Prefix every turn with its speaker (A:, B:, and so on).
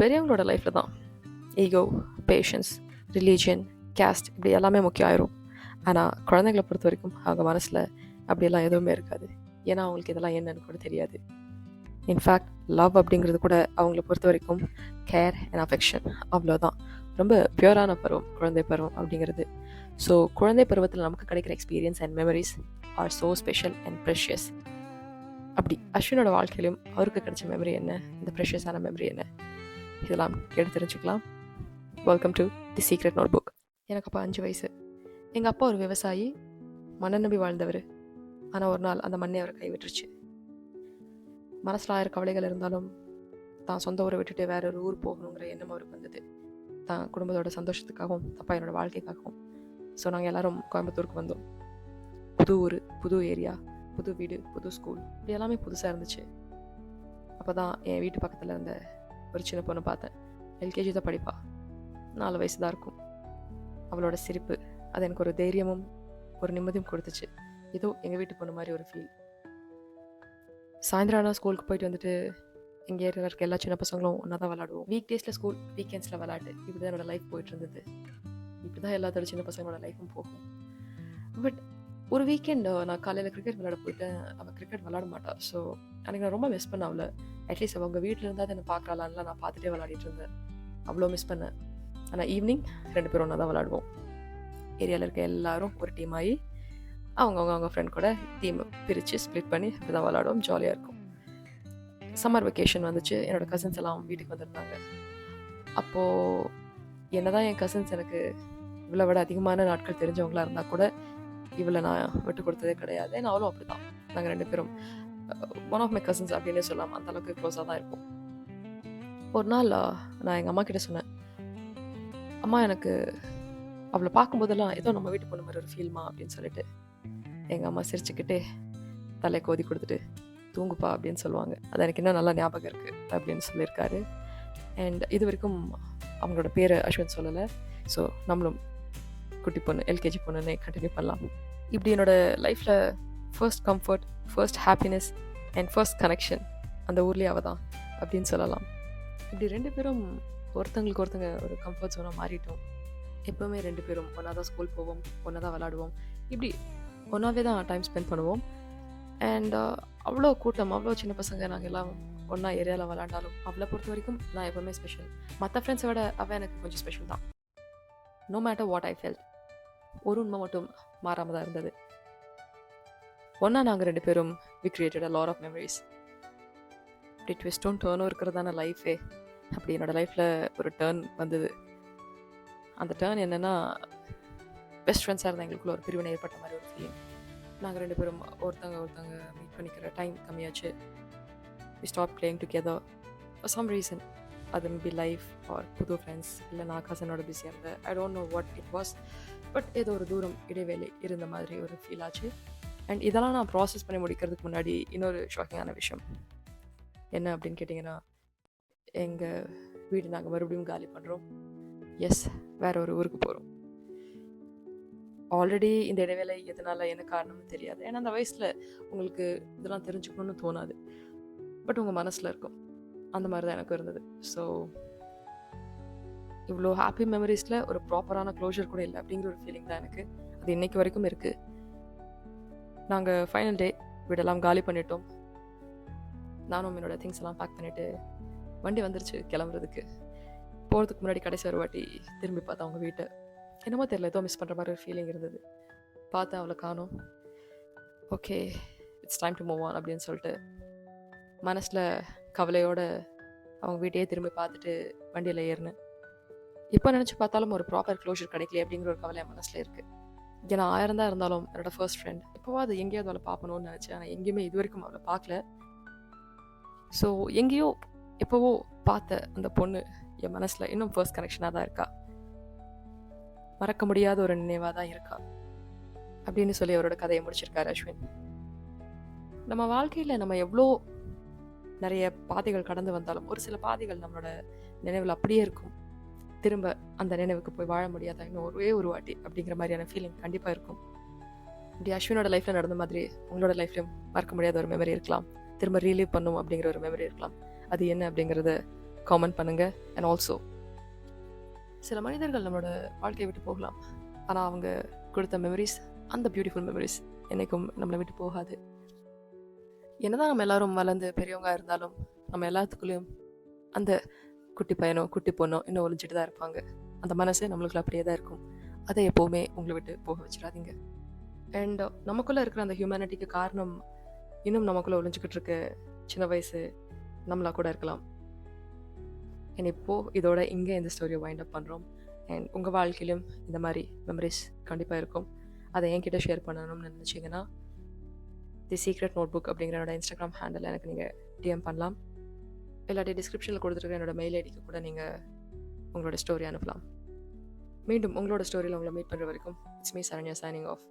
A: பெரியவங்களோட லைஃப்பில் தான் ego, patience, religion, caste இப்படி எல்லாமே முக்கியம் ஆயிரும். ஆனால் குழந்தைங்களை பொறுத்த வரைக்கும் அவங்க மனசில் அப்படியெல்லாம் எதுவுமே இருக்காது. ஏன்னா அவங்களுக்கு இதெல்லாம் என்னன்னு கூட தெரியாது. இன்ஃபேக்ட் லவ் அப்படிங்கிறது கூட அவங்கள பொறுத்த வரைக்கும் கேர் அண்ட் அஃபெக்ஷன், அவ்வளோதான். ரொம்ப பியூரான பருவம் குழந்தை பருவம் அப்படிங்கிறது. ஸோ குழந்தை பருவத்தில் நமக்கு கிடைக்கிற experience and memories are so special and precious. அப்படி அஸ்வினோட வாழ்க்கையிலும் அவருக்கு கிடைச்ச மெமரி என்ன, இந்த ப்ரெஷியஸான மெமரி என்ன, இதெல்லாம் கேட்டு தெரிஞ்சுக்கலாம். Welcome to the secret notebook. எனக்கு அப்போ 5 வயசு. எங்கள் அப்பா ஒரு விவசாயி, மண்ணை நம்பி வாழ்ந்தவர். ஆனால் ஒரு நாள் அந்த மண்ணை அவரை கைவிட்டுருச்சு. மனசில் 1000 கவலைகள் இருந்தாலும் தான் சொந்த ஊரை விட்டுட்டு வேற ஒரு ஊர் போகணுங்கிற எண்ணம் அவருக்கு வந்தது. தான் குடும்பத்தோட சந்தோஷத்துக்காகவும் தப்பா என்னோட வாழ்க்கைக்காகவும். ஸோ நாங்கள் எல்லாரும் கோயம்புத்தூருக்கு வந்தோம். புது ஊர், புது ஏரியா, புது வீடு, புது ஸ்கூல், இப்படி எல்லாமே புதுசாக இருந்துச்சு. அப்போ தான் என் வீட்டு பக்கத்தில் இருந்த ஒரு சின்ன பொண்ணு பார்த்தேன். எல்கேஜி தான் படிப்பா, 4 வயசு தான் இருக்கும். அவளோட சிரிப்பு அது எனக்கு ஒரு தைரியமும் ஒரு நிம்மதியும் கொடுத்துச்சு. ஏதோ எங்கள் வீட்டு பொண்ணு மாதிரி ஒரு ஃபீல். சாயந்தரம் ஆனால் ஸ்கூலுக்கு போயிட்டு வந்துட்டு எங்கள் ஏரியாவில் இருக்க எல்லா சின்ன பசங்களும் ஒன்றா தான் விளாடுவோம். வீக் டேஸில் ஸ்கூல், வீக்கெண்ட்ஸில் விளாட்டு, இப்படி தான் என்னோடய லைஃப் போயிட்டு இருந்தது. இப்படி தான் எல்லாத்தோட சின்ன பசங்களோட லைஃப்பும் போகும். பட் ஒரு வீக்கெண்ட் நான் காலையில் கிரிக்கெட் விளாட போயிட்டேன். அவள் கிரிக்கெட் விளாட மாட்டாள். ஸோ அன்றைக்கி நான் ரொம்ப மிஸ் பண்ண அவளை. அட்லீஸ்ட் அவங்க வீட்டில் இருந்தால் என்னை பார்க்கலான்லாம் நான் பார்த்துட்டே விளாடிட்டு இருந்தேன். அவ்வளோ மிஸ் பண்ணேன். ஆனால் ஈவினிங் 2 பேரும் ஒன்றா தான் விளாடுவோம். ஏரியாவில் இருக்க எல்லாரும் ஒரு டீம் ஆகி அவங்க ஃப்ரெண்ட் கூட டீம் பிரித்து ஸ்ப்ளிட் பண்ணி இப்படி தான் விளாடுவோம். ஜாலியாக இருக்கும். சம்மர் வெக்கேஷன் வந்துச்சு. என்னோடய கசின்ஸ் எல்லாம் வீட்டுக்கு வந்திருந்தாங்க. அப்போது என்னதான் என் கசின்ஸ் எனக்கு இவளை விட அதிகமான நாட்கள் தெரிஞ்சவங்களா இருந்தால் கூட இவளை நான் விட்டு கொடுத்ததே கிடையாது. ஏன்னா அவளும் அப்படி தான். நாங்கள் 2 பேரும் ஒன் ஆஃப் மை கசின்ஸ் அப்படின்னு சொல்லலாம். அந்த அளவுக்கு க்ளோஸாக தான் இருப்போம். ஒரு நாள் நான் எங்கள் அம்மா கிட்ட சொன்னேன், அம்மா எனக்கு அவளை பார்க்கும்போதெல்லாம் ஏதோ நம்ம வீட்டு பொண்ணு மாதிரி ஒரு ஃபீல்மா அப்படின்னு சொல்லிட்டு. எங்கள் அம்மா சிரிச்சுக்கிட்டே தலையை கோதி கொடுத்துட்டு தூங்குப்பா அப்படின்னு சொல்லுவாங்க. அது எனக்கு இன்னும் நல்லா ஞாபகம் இருக்குது அப்படின்னு சொல்லியிருக்காரு. அண்ட் இது வரைக்கும் அவங்களோட பேரை அஸ்வின் சொல்லலை. ஸோ நம்மளும் குட்டி பொண்ணு, எல்கேஜி பொண்ணுன்னு கண்டினியூ பண்ணலாம். இப்படி என்னோடய லைஃப்பில் first comfort, first happiness and first connection அந்த ஊர்லேயே அவள் தான் அப்படின்னு சொல்லலாம். இப்படி 2 பேரும் ஒருத்தங்களுக்கு ஒருத்தங்க ஒரு கம்ஃபர்ட் ஜோனாக மாறிட்டோம். எப்போவுமே 2 பேரும் ஒன்றா தான் ஸ்கூல் போவோம், ஒன்றா தான் விளாடுவோம், இப்படி ஒன்றாவே தான் டைம் ஸ்பெண்ட் பண்ணுவோம். அண்ட் அவ்வளோ கூட்டம், அவ்வளோ சின்ன பசங்க நாங்கள் எல்லாம் ஒன்றா ஏரியாவில் விளாண்டாலும் அவளை பொறுத்த வரைக்கும் நான் எப்போவுமே ஸ்பெஷல். மற்ற ஃப்ரெண்ட்ஸை விட அவள் எனக்கு கொஞ்சம் ஸ்பெஷல் தான். No matter what I felt, ஒரு உண்மை மட்டும் மாறாமல் தான் இருந்தது. ஒன்றா நாங்கள் 2 பேரும் we created a lot of memories. இப்படி ட்விஸ்டும் டேர்னும் இருக்கிறதான லைஃபே. அப்படி என்னோடய லைஃப்பில் ஒரு டேர்ன் வந்தது. அந்த டேர்ன் என்னென்னா, பெஸ்ட் ஃப்ரெண்ட்ஸாக இருந்தால் எங்களுக்குள்ள ஒரு பிரிவினை ஏற்பட்ட மாதிரி ஒரு ஃபீலிங். நாங்கள் 2 பேரும் ஒருத்தங்க மீட் பண்ணிக்கிற டைம் கம்மியாச்சு. We stop playing together for some reason. அது மேபி லைஃப் ஆர் புது ஃப்ரெண்ட்ஸ், இல்லை நான் கசனோட பிஸியாக இருந்தேன். I don't know what it was. But ஏதோ ஒரு தூரம் இடைவேளை இருந்த மாதிரி ஒரு ஃபீல் ஆச்சு. அண்ட் இதெல்லாம் நான் ப்ராசஸ் பண்ணி முடிக்கிறதுக்கு முன்னாடி இன்னொரு ஷாக்கிங்கான விஷயம் என்ன அப்படின்னு கேட்டிங்கன்னா, எங்கள் வீடு நாங்கள் மறுபடியும் காலி பண்ணுறோம். எஸ், வேற ஒரு ஊருக்கு போகிறோம். ஆல்ரெடி இந்த இடைவேளை எதனால என்ன காரணம்னு தெரியாது. ஏன்னா அந்த வயசில் உங்களுக்கு இதெல்லாம் தெரிஞ்சுக்கணும்னு தோணாது. பட் உங்கள் மனசில் இருக்கும். அந்த மாதிரி தான் எனக்கு இருந்தது. ஸோ இவ்வளோ ஹாப்பி மெமரிஸில் ஒரு ப்ராப்பரான க்ளோஷர் கூட இல்லை அப்படிங்கிற ஒரு ஃபீலிங் தான் எனக்கு. அது இன்னைக்கு வரைக்கும் இருக்குது. நாங்கள் ஃபைனல் டே வீடெல்லாம் காலி பண்ணிட்டோம். நானும் என்னோட திங்ஸ் எல்லாம் பேக் பண்ணிவிட்டு வண்டி வந்துருச்சு கிளம்புறதுக்கு. போகிறதுக்கு முன்னாடி கடைசி ஒரு வாட்டி திரும்பி பார்த்தா அவங்க வீட்டை. என்னமோ தெரியல, ஏதோ மிஸ் பண்ணுற மாதிரி ஒரு ஃபீலிங் இருந்தது. பார்த்தா அவளை காணோம். Okay, it's time to move on அப்படின்னு சொல்லிட்டு மனசில் கவலையோடு அவங்க வீட்டையே திரும்பி பார்த்துட்டு வண்டியில் ஏறினேன். இப்போ நினச்சி பார்த்தாலும் ஒரு ப்ராப்பர் க்ளோஷர் கிடைக்கல அப்படிங்கிற ஒரு கவலை என் மனசில் இருக்குது. ஏன்னா 1000 தான் இருந்தாலும் என்னோடய ஃபர்ஸ்ட் ஃப்ரெண்ட். எப்போவாது எங்கேயாவது அவளை பார்க்கணுன்னு நினச்சேன். ஆனால் எங்கேயுமே இது வரைக்கும் அவளை பார்க்கல. ஸோ எங்கேயோ எப்போவோ பார்த்த அந்த பொண்ணு என் மனசில் இன்னும் ஃபர்ஸ்ட் கனெக்ஷனாக தான் இருக்கா. மறக்க முடியாத ஒரு நினைவாக தான் இருக்கா அப்படின்னு சொல்லி அவரோட கதையை முடிச்சிருக்காரு அஸ்வின். நம்ம வாழ்க்கையில் நம்ம எவ்வளோ நிறைய பாதைகள் கடந்து வந்தாலும் ஒரு சில பாதைகள் நம்மளோட நினைவில் அப்படியே இருக்கும். திரும்ப அந்த நினைவுக்கு போய் வாழ முடியாதா இன்னும் ஒரே ஒரு வாட்டி அப்படிங்கிற மாதிரியான ஃபீலிங் கண்டிப்பாக இருக்கும். இப்படி அஸ்வினோட லைஃப்பில் நடந்த மாதிரி உங்களோட லைஃப்லையும் மறக்க முடியாத ஒரு மெமரி இருக்கலாம். திரும்ப ரீலீவ் பண்ணும் அப்படிங்கிற ஒரு மெமரி இருக்கலாம். அது என்ன அப்படிங்கிறத காமெண்ட் பண்ணுங்கள். அண்ட் ஆல்சோ சில மனிதர்கள் நம்மளோட வாழ்க்கையை விட்டு போகலாம், ஆனால் அவங்க கொடுத்த மெமரிஸ், அந்த பியூட்டிஃபுல் மெமரிஸ் என்றைக்கும் நம்மளை விட்டு போகாது. என்னதான் நம்ம எல்லாரும் வளர்ந்து பெரியவங்க இருந்தாலும் நம்ம எல்லாத்துக்குள்ளேயும் அந்த குட்டி பையனோ குட்டி பொண்ணோ இன்னும் ஒழிஞ்சிட்டு தான் இருப்பாங்க. அந்த மனசு நம்மளுக்குள்ள அப்படியே தான் இருக்கும். அதை எப்போவுமே உங்களை விட்டு போக வச்சிடாதீங்க. அண்ட் நமக்குள்ளே இருக்கிற அந்த ஹியூமனிட்டிக்கு காரணம் இன்னும் நமக்குள்ளே ஒழிஞ்சிக்கிட்டு இருக்க சின்ன வயசு நம்மளா கூட இருக்கலாம். அண்ட் இப்போது இதோட இங்கே இந்த ஸ்டோரியை வைண்ட் அப் பண்ணுறோம். அண்ட் உங்கள் வாழ்க்கையிலும் இந்த மாதிரி மெமரிஸ் கண்டிப்பாக இருக்கும். அதை என்கிட்ட ஷேர் பண்ணணும்னு நினச்சிங்கன்னா தி சீக்ரெட் நோட் புக் அப்படிங்கிற என்னோட இன்ஸ்டாகிராம் ஹேண்டில் எனக்கு நீங்கள் டிஎம் பண்ணலாம். இல்லாட்டி டிஸ்கிரிப்ஷனில் கொடுத்துருக்க என்னோட மெயில் ஐடிக்கு கூட நீங்கள் உங்களோட ஸ்டோரி அனுப்பலாம். மீண்டும் உங்களோட ஸ்டோரியில் உங்களை மீட் பண்ணுற வரைக்கும் it's me Saranya signing off.